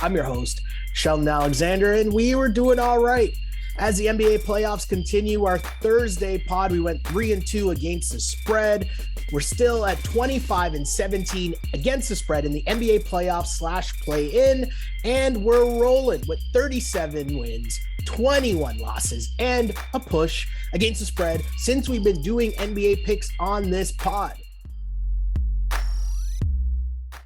I'm your host, Sheldon Alexander, and we were doing all right. As the NBA playoffs continue, our Thursday pod, we went 3-2 against the spread. We're still at 25-17 against the spread in the NBA playoffs / play-in, and we're rolling with 37 wins, 21 losses, and a push against the spread since we've been doing NBA picks on this pod.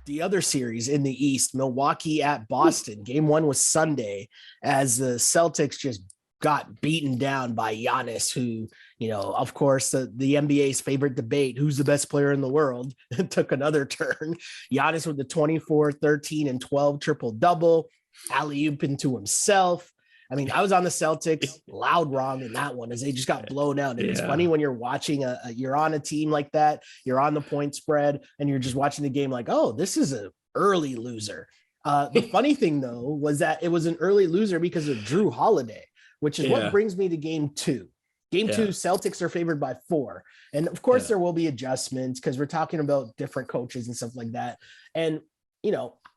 The other series in the East, Milwaukee at Boston. Game 1 was Sunday as the Celtics just got beaten down by Giannis, who, of course, the NBA's favorite debate, who's the best player in the world, took another turn. Giannis with the 24, 13, and 12 triple-double, alley-oop into himself. I mean, I was on the Celtics, loud wrong in that one as they just got blown out. And It's funny when you're watching you're on a team like that, you're on the point spread, and you're just watching the game like, oh, this is an early loser. The funny thing, though, was that it was an early loser because of Drew Holiday, which is what brings me to game 2. Game 2, Celtics are favored by 4. And of course, there will be adjustments because we're talking about different coaches and stuff like that. And,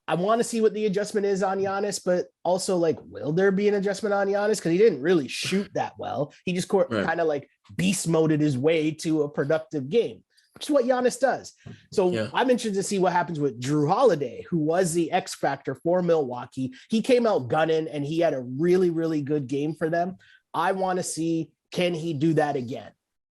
I want to see what the adjustment is on Giannis, but also will there be an adjustment on Giannis? Because he didn't really shoot that well. He just kind of beast moded his way to a productive game, which is what Giannis does. So I'm interested to see what happens with Drew Holiday, who was the X factor for Milwaukee. He came out gunning and he had a really, really good game for them. I want to see, can he do that again?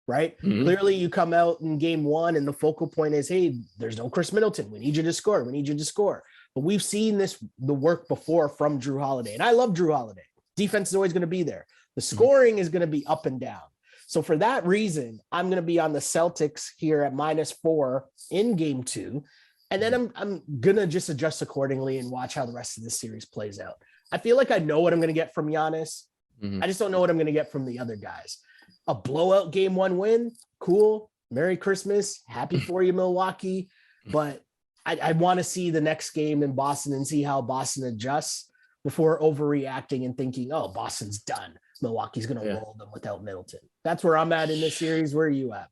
Right? Mm-hmm. Clearly you come out in game 1 and the focal point is, hey, there's no Chris Middleton. We need you to score. We need you to score. But we've seen the work before from Drew Holiday. And I love Drew Holiday. Defense is always going to be there. The scoring is going to be up and down. So for that reason, I'm going to be on the Celtics here at -4 in game 2. And then I'm going to just adjust accordingly and watch how the rest of this series plays out. I feel like I know what I'm going to get from Giannis. Mm-hmm. I just don't know what I'm going to get from the other guys. A blowout game 1 win. Cool. Merry Christmas. Happy for you, Milwaukee. But I want to see the next game in Boston and see how Boston adjusts before overreacting and thinking, oh, Boston's done. Milwaukee's going to roll them without Middleton. That's where I'm at in this series. Where are you at?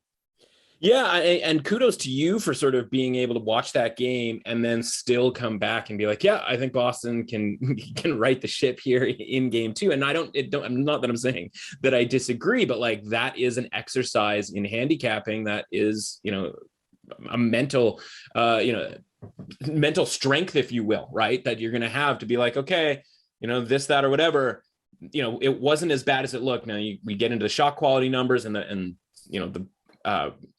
Yeah, and kudos to you for sort of being able to watch that game and then still come back and be like, yeah, I think Boston can right the ship here in game 2. And I'm not that I'm saying that I disagree, but that is an exercise in handicapping that is, a mental, mental strength, if you will, right? That you're going to have to be like, okay, this, that, or whatever, it wasn't as bad as it looked. Now we get into the shot quality numbers and the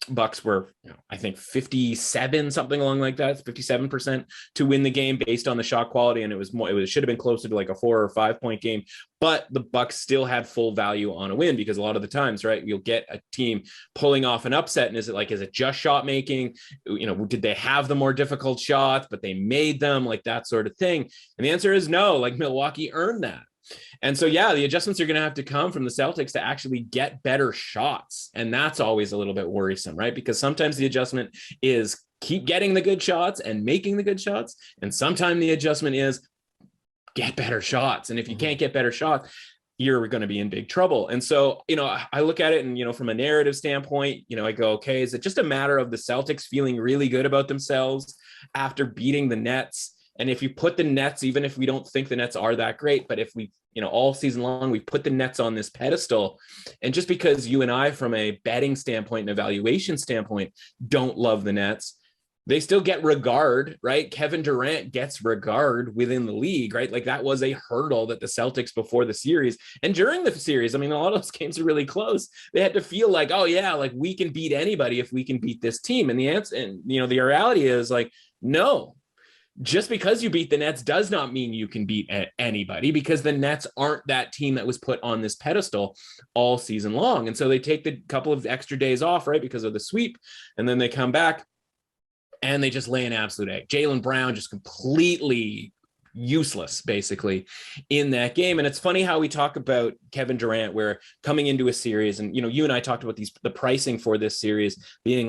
Bucks were, I think 57, something along like that, 57% to win the game based on the shot quality. And it should have been closer to a 4 or 5 point game, but the Bucks still had full value on a win because a lot of the times, right, you'll get a team pulling off an upset. And is it just shot making? Did they have the more difficult shots, but they made them, that sort of thing? And the answer is no, Milwaukee earned that. And so, the adjustments are going to have to come from the Celtics to actually get better shots. And that's always a little bit worrisome, right? Because sometimes the adjustment is keep getting the good shots and making the good shots. And sometimes the adjustment is get better shots. And if you can't get better shots, you're going to be in big trouble. And so, I look at it and, from a narrative standpoint, I go, okay, is it just a matter of the Celtics feeling really good about themselves after beating the Nets? And if you put the Nets, even if we don't think the Nets are that great, but if we, all season long, we put the Nets on this pedestal, and just because you and I, from a betting standpoint and evaluation standpoint, don't love the Nets, they still get regard, right? Kevin Durant gets regard within the league, right? That was a hurdle that the Celtics before the series and during the series, a lot of those games are really close. They had to feel oh yeah, we can beat anybody if we can beat this team. And the answer, and the reality is no. Just because you beat the Nets does not mean you can beat anybody, because the Nets aren't that team that was put on this pedestal all season long. And so they take the couple of extra days off, right, because of the sweep. And then they come back and they just lay an absolute egg. Jaylen Brown just completely useless, basically, in that game. And it's funny how we talk about Kevin Durant, where coming into a series, and, you and I talked about the pricing for this series being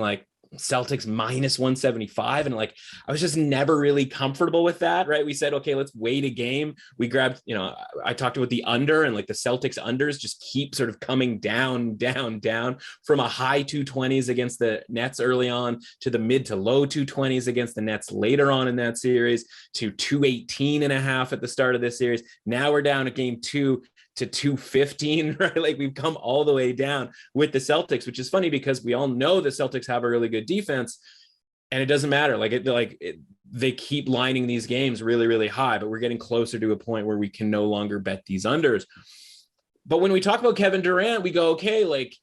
Celtics minus 175. And like, I was just never really comfortable with that, right? We said, okay, let's wait a game. We grabbed, I talked about the under, and like the Celtics unders just keep sort of coming down from a high 220s against the Nets early on to the mid to low 220s against the Nets later on in that series to 218.5 at the start of this series. Now we're down at game 2 to 215, right? Like we've come all the way down with the Celtics, which is funny because we all know the Celtics have a really good defense, and it doesn't matter. They keep lining these games really, really high, but we're getting closer to a point where we can no longer bet these unders. But when we talk about Kevin Durant, we go, okay, like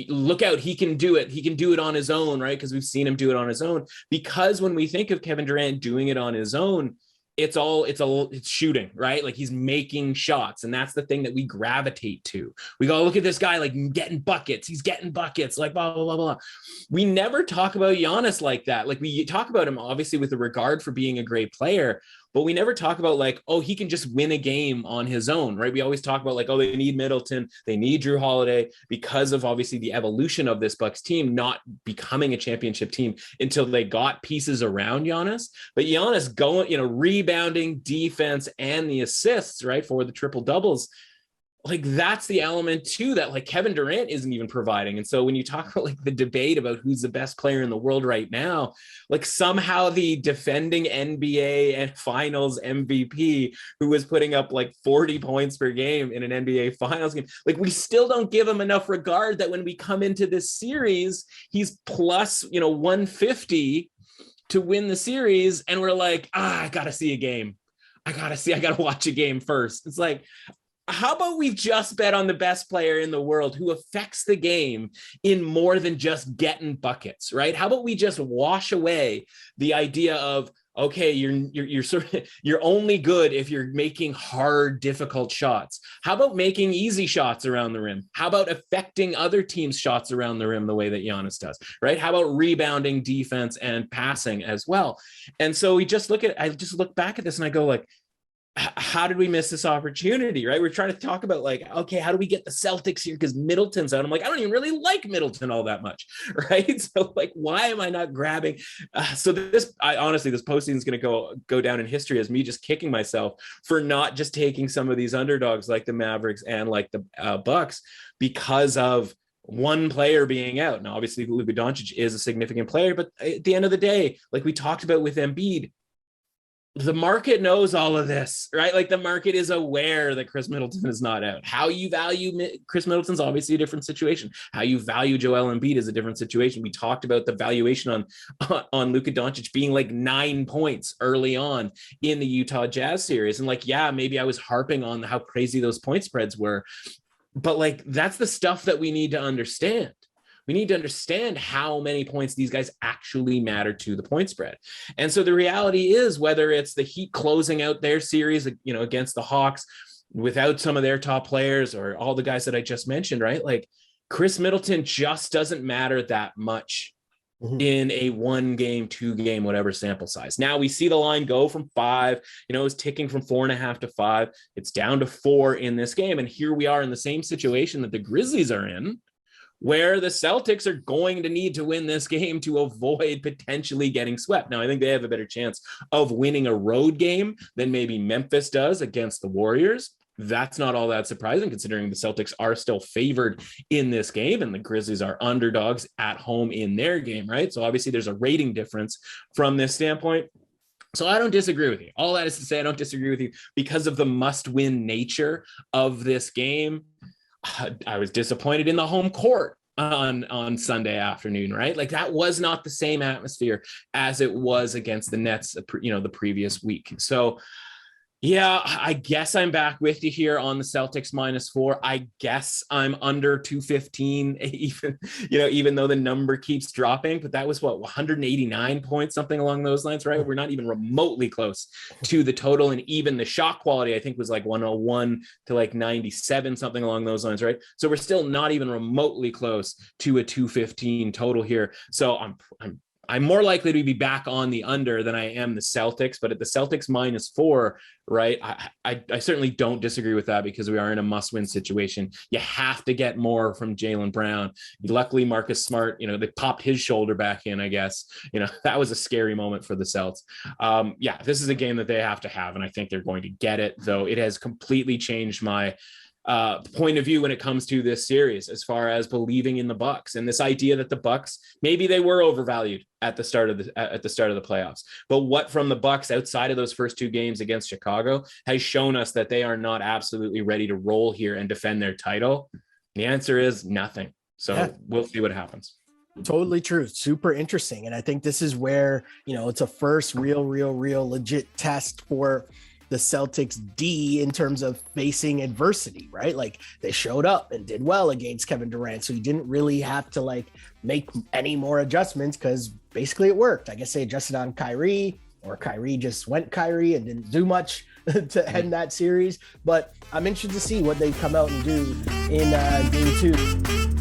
look out, he can do it. He can do it on his own, right? Because we've seen him do it on his own. Because when we think of Kevin Durant doing it on his own, it's shooting, right? Like he's making shots. And that's the thing that we gravitate to. We go, look at this guy, like getting buckets. He's getting buckets, like blah, blah, blah, blah. We never talk about Giannis like that. Like we talk about him obviously with a regard for being a great player, but we never talk about like, oh, he can just win a game on his own, right? We always talk about like, oh, they need Middleton, they need Drew Holiday because of obviously the evolution of this Bucks team not becoming a championship team until they got pieces around Giannis. But Giannis going, rebounding, defense, and the assists, right, for the triple doubles. Like that's the element too that like Kevin Durant isn't even providing. And so when you talk about like the debate about who's the best player in the world right now, like somehow the defending NBA and finals MVP who was putting up like 40 points per game in an NBA finals game, like we still don't give him enough regard that when we come into this series, he's plus, 150 to win the series. And we're like, I got to see a game. I got to watch a game first. It's like, how about we just bet on the best player in the world who affects the game in more than just getting buckets, right? How about we just wash away the idea of, okay, you're only good if you're making hard, difficult shots. How about making easy shots around the rim? How about affecting other teams' shots around the rim the way that Giannis does, right? How about rebounding, defense, and passing as well? And so I just look back at this and I go like, how did we miss this opportunity, right? We're trying to talk about like, okay, how do we get the Celtics here? Because Middleton's out. I'm like, I don't even really like Middleton all that much, right? So like, why am I not grabbing? Honestly, this postseason is going to go down in history as me just kicking myself for not just taking some of these underdogs like the Mavericks and like the Bucks because of one player being out. Now, obviously, Luka Doncic is a significant player, but at the end of the day, like we talked about with Embiid, the market knows all of this, right? Like the market is aware that Chris Middleton is not out. How you value Chris Middleton's obviously a different situation. How you value Joel Embiid is a different situation. We talked about the valuation on Luka Doncic being like 9 points early on in the Utah Jazz series. And like, yeah, maybe I was harping on how crazy those point spreads were, but like, that's the stuff that we need to understand. We need to understand how many points these guys actually matter to the point spread. And so the reality is, whether it's the Heat closing out their series, against the Hawks without some of their top players or all the guys that I just mentioned, right? Like Chris Middleton just doesn't matter that much in a 1 game, 2 game, whatever sample size. Now we see the line go from 5, it's ticking from 4.5 to 5. It's down to 4 in this game. And here we are in the same situation that the Grizzlies are in, where the Celtics are going to need to win this game to avoid potentially getting swept. Now, I think they have a better chance of winning a road game than maybe Memphis does against the Warriors. That's not all that surprising, considering the Celtics are still favored in this game and the Grizzlies are underdogs at home in their game, right? So obviously there's a rating difference from this standpoint. So I don't disagree with you. All that is to say, I don't disagree with you because of the must-win nature of this game. I was disappointed in the home court on Sunday afternoon, right? Like that was not the same atmosphere as it was against the Nets, the previous week. So yeah, I guess I'm back with you here on the Celtics -4. I guess I'm under 215, even though the number keeps dropping, but that was 189 points, something along those lines, right? We're not even remotely close to the total. And even the shot quality, I think, was like 101 to like 97, something along those lines, right? So we're still not even remotely close to a 215 total here. So I'm more likely to be back on the under than I am the Celtics, but at the Celtics -4, right? I certainly don't disagree with that because we are in a must-win situation. You have to get more from Jaylen Brown. Luckily, Marcus Smart, they popped his shoulder back in, I guess. That was a scary moment for the Celts. This is a game that they have to have, and I think they're going to get it, though it has completely changed my point of view when it comes to this series, as far as believing in the Bucks and this idea that the Bucks, maybe they were overvalued at the start of the playoffs, but what from the Bucks outside of those first 2 games against Chicago has shown us that they are not absolutely ready to roll here and defend their title? The answer is nothing. So We'll see what happens. Totally true. Super interesting. And I think this is where, it's a first real legit test for the Celtics D in terms of facing adversity, right? Like they showed up and did well against Kevin Durant. So you didn't really have to make any more adjustments because basically it worked. I guess they adjusted on Kyrie, or Kyrie just went Kyrie and didn't do much to end that series. But I'm interested to see what they come out and do in game 2.